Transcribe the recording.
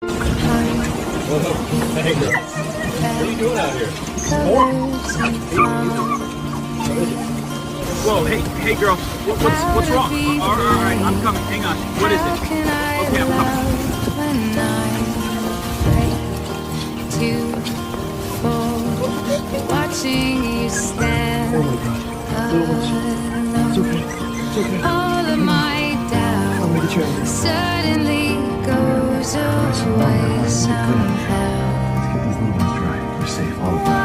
Hey, girl. What are you doing out here? Whoa, hey, girl. What's wrong? All right, I'm coming. Hang on. What is it? Okay, I'm coming. Watching you stand. Oh my God. It's okay. It's okay. All of my I'll make it doubt right. suddenly goes away somehow. Let's get these little ones dry. We're safe, all of us.